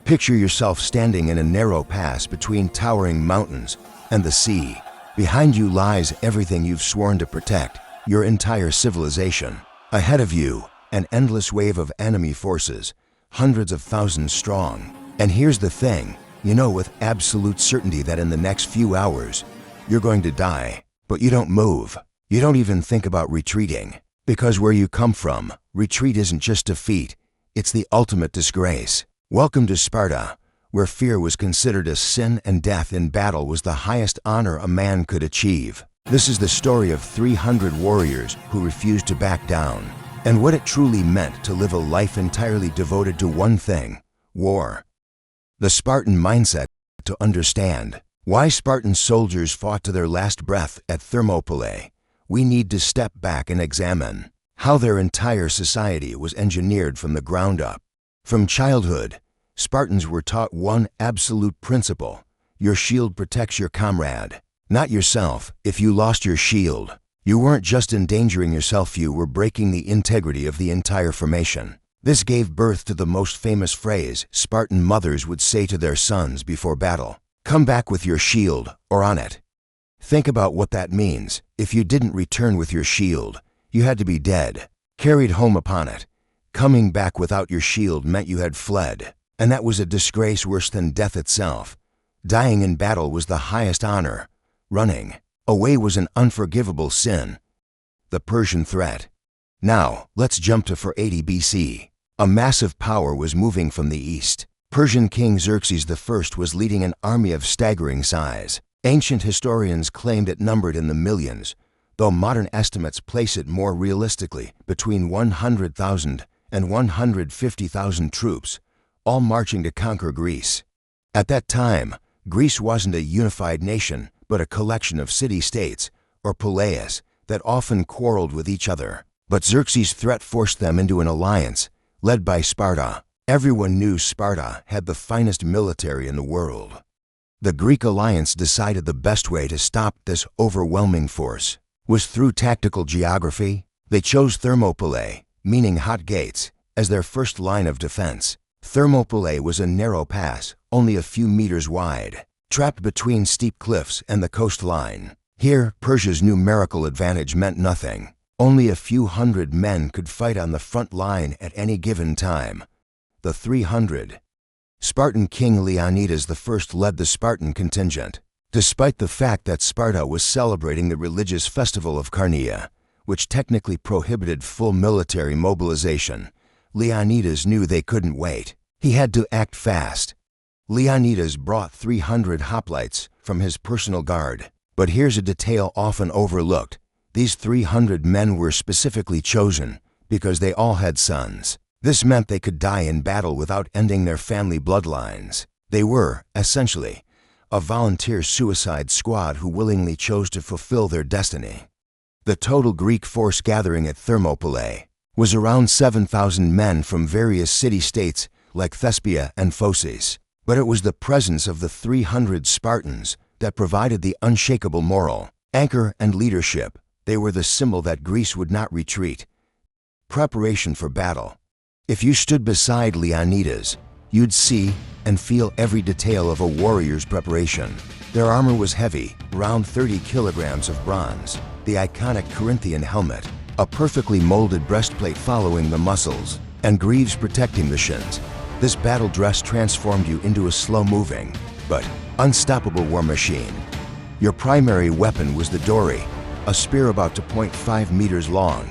Picture yourself standing in a narrow pass between towering mountains and the sea. Behind you lies everything you've sworn to protect, your entire civilization. Ahead of you, an endless wave of enemy forces, hundreds of thousands strong. And here's the thing, you know with absolute certainty that in the next few hours, you're going to die. But you don't move. You don't even think about retreating. Because where you come from, retreat isn't just defeat, it's the ultimate disgrace. Welcome to Sparta, where fear was considered a sin and death in battle was the highest honor a man could achieve. This is the story of 300 warriors who refused to back down, and what it truly meant to live a life entirely devoted to one thing: war. The Spartan mindset. To understand why Spartan soldiers fought to their last breath at Thermopylae, we need to step back and examine how their entire society was engineered from the ground up. From childhood, Spartans were taught one absolute principle: your shield protects your comrade, not yourself. If you lost your shield, you weren't just endangering yourself, you were breaking the integrity of the entire formation. This gave birth to the most famous phrase Spartan mothers would say to their sons before battle: "Come back with your shield, or on it." Think about what that means. If you didn't return with your shield, you had to be dead, carried home upon it. Coming back without your shield meant you had fled, and that was a disgrace worse than death itself. Dying in battle was the highest honor. Running away was an unforgivable sin. The Persian threat. Now, let's jump to 480 BC. A massive power was moving from the east. Persian King Xerxes I was leading an army of staggering size. Ancient historians claimed it numbered in the millions, though modern estimates place it more realistically between 100,000 and 150,000 troops, all marching to conquer Greece. At that time, Greece wasn't a unified nation, but a collection of city-states, or poleis, that often quarreled with each other. But Xerxes' threat forced them into an alliance, led by Sparta. Everyone knew Sparta had the finest military in the world. The Greek alliance decided the best way to stop this overwhelming force was through tactical geography. They chose Thermopylae, meaning hot gates, as their first line of defense. Thermopylae was a narrow pass, only a few meters wide, trapped between steep cliffs and the coastline. Here, Persia's numerical advantage meant nothing. Only a few hundred men could fight on the front line at any given time. The 300. Spartan King Leonidas I led the Spartan contingent. Despite the fact that Sparta was celebrating the religious festival of Carneia, which technically prohibited full military mobilization, Leonidas knew they couldn't wait. He had to act fast. Leonidas brought 300 hoplites from his personal guard. But here's a detail often overlooked. These 300 men were specifically chosen because they all had sons. This meant they could die in battle without ending their family bloodlines. They were, essentially, a volunteer suicide squad who willingly chose to fulfill their destiny. The total Greek force gathering at Thermopylae was around 7,000 men from various city-states like Thespia and Phocis. But it was the presence of the 300 Spartans that provided the unshakable moral anchor and leadership. They were the symbol that Greece would not retreat. Preparation for battle. If you stood beside Leonidas, you'd see and feel every detail of a warrior's preparation. Their armor was heavy, around 30 kilograms of bronze, the iconic Corinthian helmet, a perfectly molded breastplate following the muscles, and greaves protecting the shins. This battle dress transformed you into a slow-moving, but unstoppable war machine. Your primary weapon was the dory, a spear about 2.5 meters long.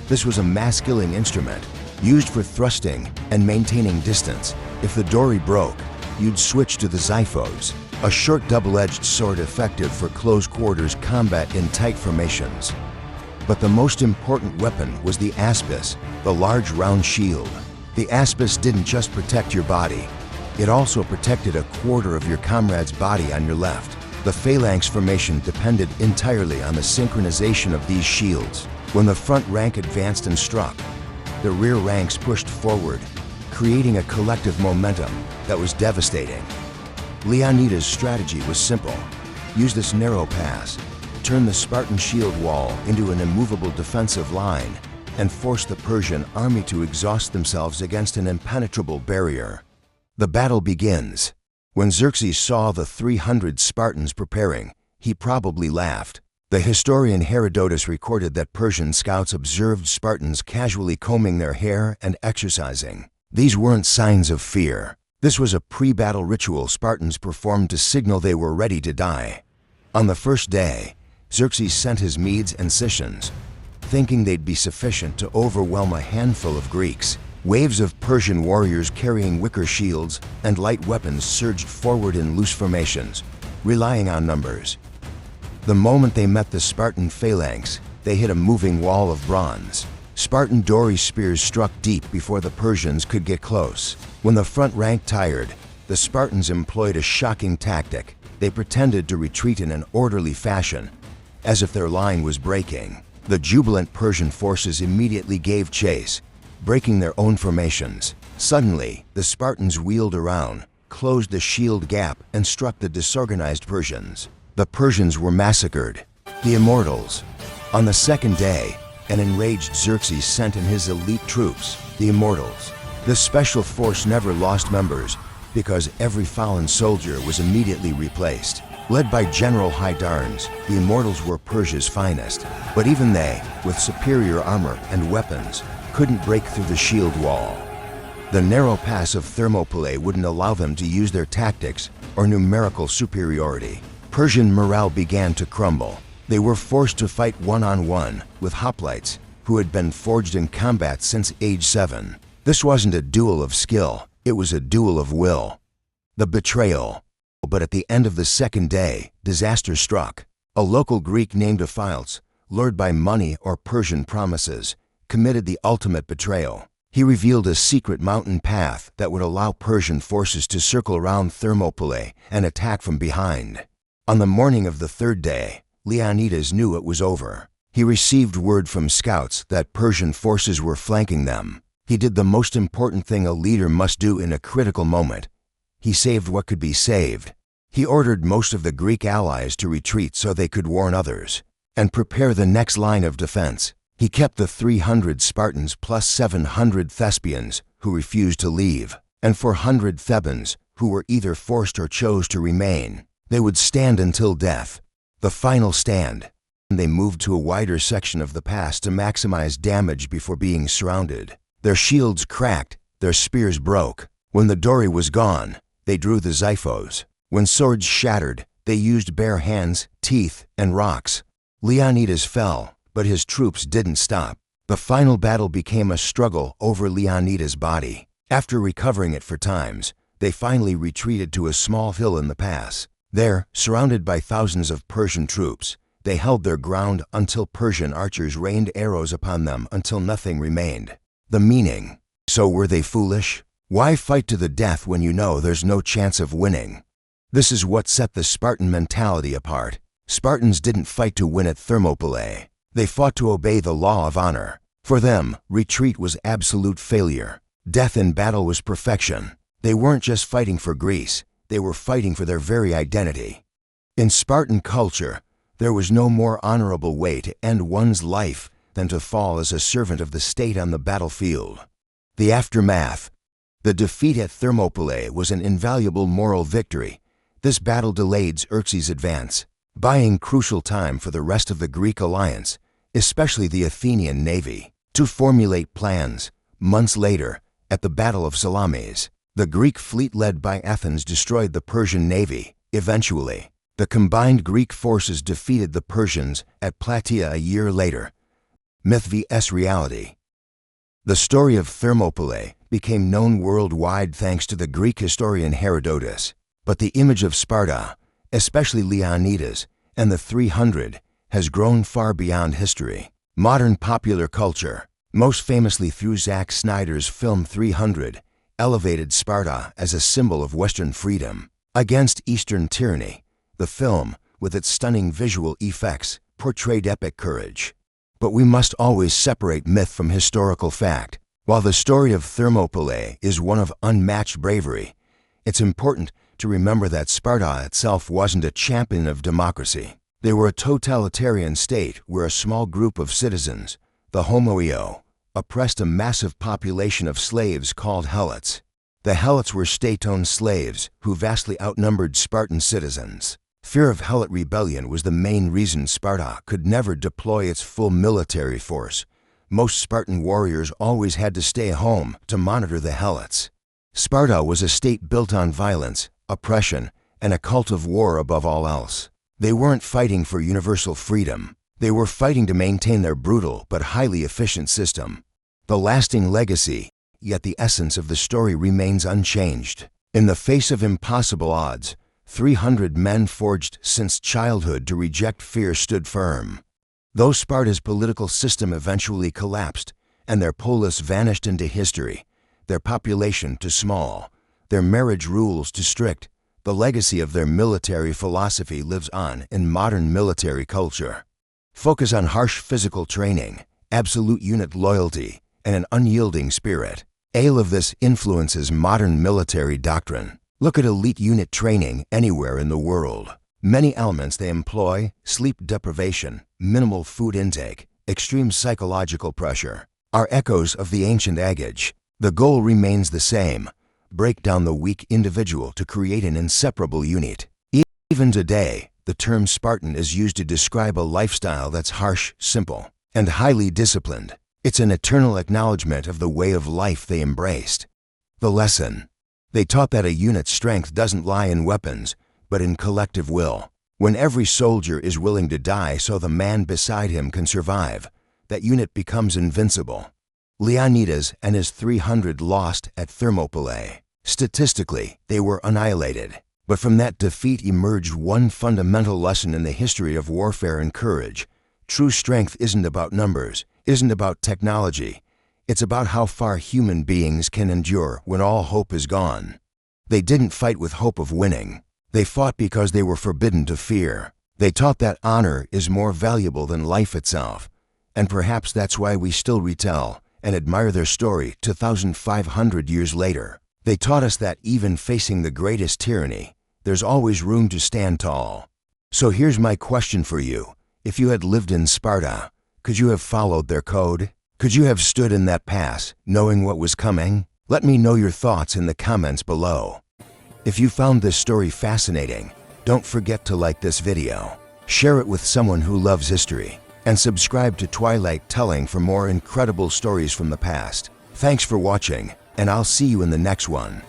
This was a mass-killing instrument, used for thrusting and maintaining distance. If the dory broke, you'd switch to the xiphos, a short double-edged sword effective for close-quarters combat in tight formations. But the most important weapon was the aspis, the large round shield. The aspis didn't just protect your body, it also protected a quarter of your comrade's body on your left. The phalanx formation depended entirely on the synchronization of these shields. When the front rank advanced and struck, the rear ranks pushed forward, creating a collective momentum that was devastating. Leonidas' strategy was simple. Use this narrow pass, turn the Spartan shield wall into an immovable defensive line, and force the Persian army to exhaust themselves against an impenetrable barrier. The battle begins. When Xerxes saw the 300 Spartans preparing, he probably laughed. The historian Herodotus recorded that Persian scouts observed Spartans casually combing their hair and exercising. These weren't signs of fear. This was a pre-battle ritual Spartans performed to signal they were ready to die. On the first day, Xerxes sent his Medes and Scythians, thinking they'd be sufficient to overwhelm a handful of Greeks. Waves of Persian warriors carrying wicker shields and light weapons surged forward in loose formations, relying on numbers. The moment they met the Spartan phalanx, they hit a moving wall of bronze. Spartan dory spears struck deep before the Persians could get close. When the front rank tired, the Spartans employed a shocking tactic. They pretended to retreat in an orderly fashion, as if their line was breaking. The jubilant Persian forces immediately gave chase, breaking their own formations. Suddenly, the Spartans wheeled around, closed the shield gap, and struck the disorganized Persians. The Persians were massacred. The Immortals. On the second day, an enraged Xerxes sent in his elite troops, the Immortals. This special force never lost members because every fallen soldier was immediately replaced. Led by General Hydarnes, the Immortals were Persia's finest. But even they, with superior armor and weapons, couldn't break through the shield wall. The narrow pass of Thermopylae wouldn't allow them to use their tactics or numerical superiority. Persian morale began to crumble. They were forced to fight one-on-one with hoplites who had been forged in combat since age 7. This wasn't a duel of skill, it was a duel of will. The betrayal. But at the end of the second day, disaster struck. A local Greek named Ephialtes, lured by money or Persian promises, committed the ultimate betrayal. He revealed a secret mountain path that would allow Persian forces to circle around Thermopylae and attack from behind. On the morning of the third day, Leonidas knew it was over. He received word from scouts that Persian forces were flanking them. He did the most important thing a leader must do in a critical moment. He saved what could be saved. He ordered most of the Greek allies to retreat so they could warn others and prepare the next line of defense. He kept the 300 Spartans plus 700 Thespians who refused to leave, and 400 Thebans who were either forced or chose to remain. They would stand until death. The final stand. They moved to a wider section of the pass to maximize damage before being surrounded. Their shields cracked, their spears broke. When the dory was gone, they drew the xiphos. When swords shattered, they used bare hands, teeth, and rocks. Leonidas fell, but his troops didn't stop. The final battle became a struggle over Leonidas' body. After recovering it for times, they finally retreated to a small hill in the pass. There, surrounded by thousands of Persian troops, they held their ground until Persian archers rained arrows upon them until nothing remained. The meaning. So were they foolish? Why fight to the death when you know there's no chance of winning? This is what set the Spartan mentality apart. Spartans didn't fight to win at Thermopylae. They fought to obey the law of honor. For them, retreat was absolute failure. Death in battle was perfection. They weren't just fighting for Greece, they were fighting for their very identity. In Spartan culture, there was no more honorable way to end one's life than to fall as a servant of the state on the battlefield. The aftermath. The defeat at Thermopylae was an invaluable moral victory. This battle delayed Xerxes' advance, buying crucial time for the rest of the Greek alliance, especially the Athenian navy, to formulate plans. Months later, at the Battle of Salamis, the Greek fleet led by Athens destroyed the Persian navy. Eventually, the combined Greek forces defeated the Persians at Plataea a year later. Myth vs. reality. The story of Thermopylae became known worldwide thanks to the Greek historian Herodotus. But the image of Sparta, especially Leonidas, and the 300, has grown far beyond history. Modern popular culture, most famously through Zack Snyder's film 300, elevated Sparta as a symbol of Western freedom against Eastern tyranny. The film, with its stunning visual effects, portrayed epic courage. But we must always separate myth from historical fact. While the story of Thermopylae is one of unmatched bravery, it's important to remember that Sparta itself wasn't a champion of democracy. They were a totalitarian state where a small group of citizens, the homoioi, oppressed a massive population of slaves called helots. The Helots were state-owned slaves who vastly outnumbered Spartan citizens. Fear of Helot rebellion was the main reason Sparta could never deploy its full military force. Most Spartan warriors always had to stay home to monitor the Helots. Sparta was a state built on violence, oppression, and a cult of war above all else. They weren't fighting for universal freedom. They were fighting to maintain their brutal but highly efficient system. The lasting legacy, yet the essence of the story remains unchanged. In the face of impossible odds, 300 men forged since childhood to reject fear stood firm. Though Sparta's political system eventually collapsed and their polis vanished into history, their population too small, their marriage rules too strict, the legacy of their military philosophy lives on in modern military culture. Focus on harsh physical training, absolute unit loyalty, and an unyielding spirit. All of this influences modern military doctrine. Look at elite unit training anywhere in the world. Many elements they employ: sleep deprivation, minimal food intake, extreme psychological pressure, are echoes of the ancient adage. The goal remains the same: break down the weak individual to create an inseparable unit. Even today, the term Spartan is used to describe a lifestyle that's harsh, simple, and highly disciplined. It's an eternal acknowledgement of the way of life they embraced. The lesson: they taught that a unit's strength doesn't lie in weapons, but in collective will. When every soldier is willing to die so the man beside him can survive, that unit becomes invincible. Leonidas and his 300 lost at Thermopylae. Statistically, they were annihilated. But from that defeat emerged one fundamental lesson in the history of warfare and courage. True strength isn't about numbers, isn't about technology. It's about how far human beings can endure when all hope is gone. They didn't fight with hope of winning. They fought because they were forbidden to fear. They taught that honor is more valuable than life itself. And perhaps that's why we still retell and admire their story 2,500 years later. They taught us that even facing the greatest tyranny, there's always room to stand tall. So here's my question for you. If you had lived in Sparta, could you have followed their code? Could you have stood in that pass, knowing what was coming? Let me know your thoughts in the comments below. If you found this story fascinating, don't forget to like this video, share it with someone who loves history, and subscribe to Twilight Telling for more incredible stories from the past. Thanks for watching, and I'll see you in the next one.